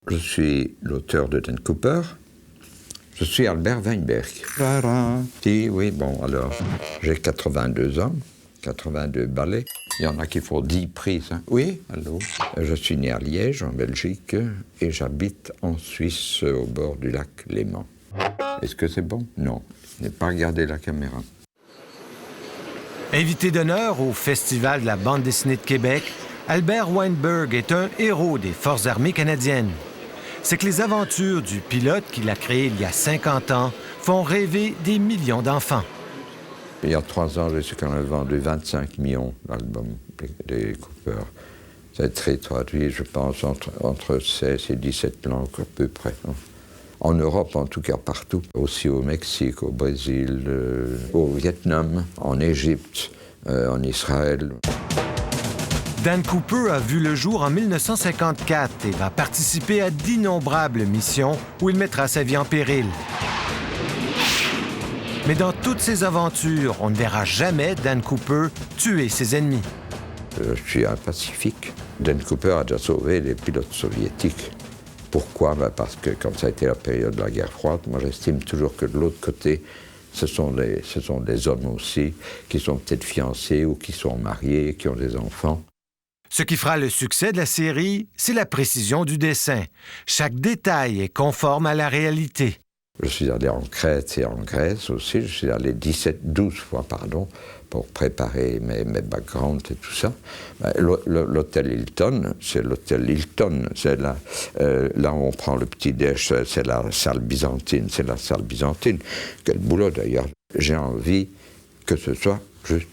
Je suis l'auteur de Dan Cooper. Je suis Albert Weinberg. Oui, bon, alors, j'ai 82 ans, 82 ballets. Il y en a qui font 10 prises. Hein. Oui, allô. Je suis né à Liège, en Belgique, et j'habite en Suisse, au bord du lac Léman. Est-ce que c'est bon? Non, je n'ai pas regardé la caméra. Invité d'honneur au Festival de la bande dessinée de Québec, Albert Weinberg est un héros des Forces armées canadiennes. C'est que les aventures du pilote qu'il a créé il y a 50 ans font rêver des millions d'enfants. Il y a 3 ans, je sais qu'on a vendu 25 millions d'albums des Cooper. C'est très traduit, je pense, entre 16 et 17 langues à peu près. En Europe, en tout cas, partout. Aussi au Mexique, au Brésil, au Vietnam, en Égypte, en Israël. Dan Cooper a vu le jour en 1954 et va participer à d'innombrables missions où il mettra sa vie en péril. Mais dans toutes ces aventures, on ne verra jamais Dan Cooper tuer ses ennemis. Je suis un pacifique. Dan Cooper a déjà sauvé les pilotes soviétiques. Pourquoi? Parce que comme ça a été la période de la guerre froide, moi j'estime toujours que de l'autre côté, ce sont des hommes aussi qui sont peut-être fiancés ou qui sont mariés, qui ont des enfants. Ce qui fera le succès de la série, c'est la précision du dessin. Chaque détail est conforme à la réalité. Je suis allé en Crète et en Grèce aussi. Je suis allé 12 fois, pour préparer mes backgrounds et tout ça. L'hôtel Hilton, c'est l'hôtel Hilton. C'est là où on prend le petit-déj, c'est la salle byzantine. C'est la salle byzantine. Quel boulot d'ailleurs. J'ai envie que ce soit juste.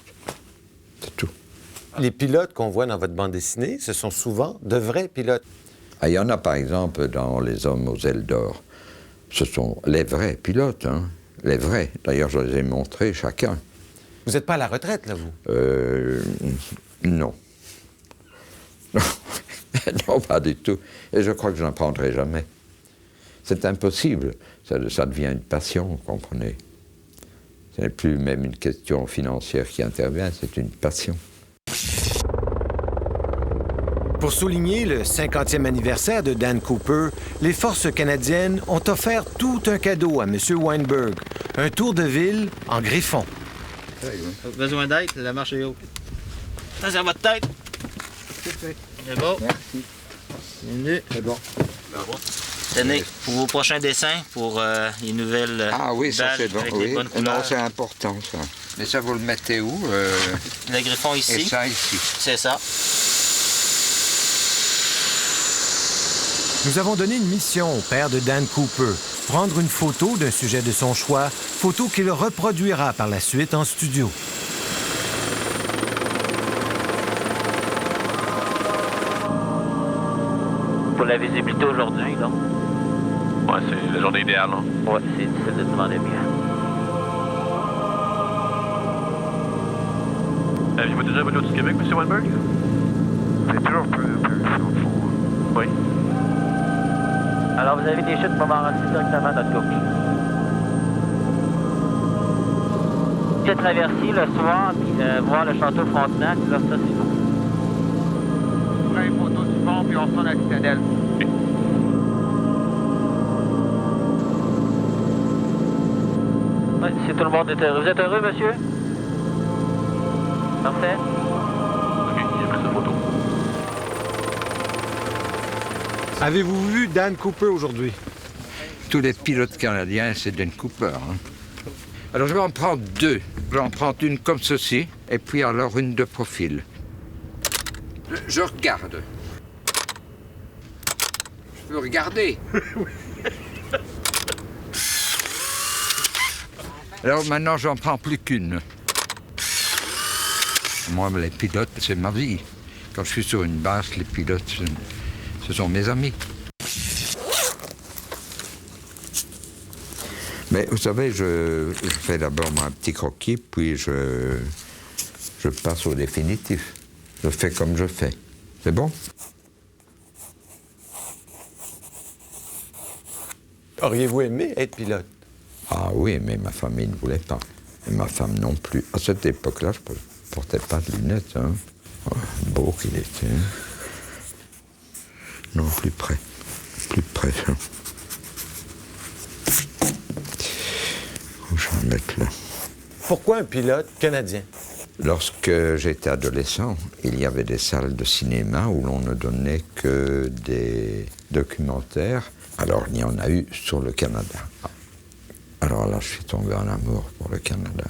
C'est tout. Les pilotes qu'on voit dans votre bande dessinée, ce sont souvent de vrais pilotes. Il y en a par exemple dans Les Hommes aux ailes d'or. Ce sont les vrais pilotes, hein. Les vrais. D'ailleurs, je les ai montrés chacun. Vous n'êtes pas à la retraite, là, vous? Non. Non, pas du tout. Et je crois que je n'en prendrai jamais. C'est impossible. Ça devient une passion, vous comprenez. Ce n'est plus même une question financière qui intervient, c'est une passion. Pour souligner le 50e anniversaire de Dan Cooper, les forces canadiennes ont offert tout un cadeau à M. Weinberg, un tour de ville en griffon. Besoin d'aide, la marche est haute. Attention à votre tête. C'est bon. Merci. Bienvenue. C'est bon. Bravo. Tenez, pour vos prochains dessins, pour les nouvelles Ah oui, ça badges c'est bon. avec Oui. les bonnes couleurs. Non, c'est important ça. Mais ça, vous le mettez où Le griffon ici. Et ça ici. C'est ça. Nous avons donné une mission au père de Dan Cooper, prendre une photo d'un sujet de son choix, photo qu'il reproduira par la suite en studio. Pour la visibilité aujourd'hui, donc. Ouais, c'est la journée idéale, non? Ouais, c'est difficile de demander bien. Avez-vous déjà venu au Québec, M. Weinberg? C'est toujours peu Oui. Alors, vous avez des chutes Montmorency directement à notre gauche. J'ai traversé le soir, puis voir le château Frontenac, là, ça, c'est beau. On prend une photo du pont, puis on retourne à la citadelle. Oui, si tout le monde est heureux. Vous êtes heureux, monsieur? Parfait. OK, il a pris sa photo. Avez-vous vu Dan Cooper aujourd'hui? Tous les pilotes canadiens, c'est Dan Cooper. Hein. Alors je vais en prendre 2. Je vais en prendre une comme ceci, et puis alors une de profil. Je regarde. Je peux regarder. Alors maintenant, j'en prends plus qu'une. Moi, les pilotes, c'est ma vie. Quand je suis sur une base, les pilotes, ce sont mes amis. Mais vous savez, je fais d'abord un petit croquis, puis je passe au définitif. Je fais comme je fais. C'est bon? Auriez-vous aimé être pilote? Ah oui, mais ma famille ne voulait pas. Et ma femme non plus. À cette époque-là, je ne portais pas de lunettes. Hein. Oh, beau qu'il était. Hein. Non, plus près. plus près. Où je vais mettre là. Pourquoi un pilote canadien? Lorsque j'étais adolescent, il y avait des salles de cinéma où l'on ne donnait que des documentaires. Alors il y en a eu sur le Canada. Alors là, je suis tombé en amour pour le Canada.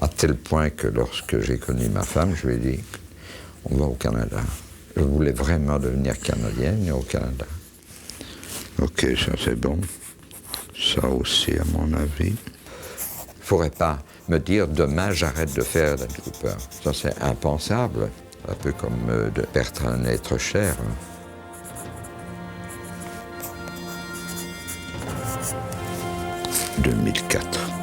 À tel point que lorsque j'ai connu ma femme, je lui ai dit, on va au Canada. Je voulais vraiment devenir canadienne et au Canada. Ok, ça c'est bon. Ça aussi, à mon avis. Il ne faudrait pas me dire, demain, j'arrête de faire la Cooper. Ça, c'est impensable. Un peu comme de perdre un être cher. 2004.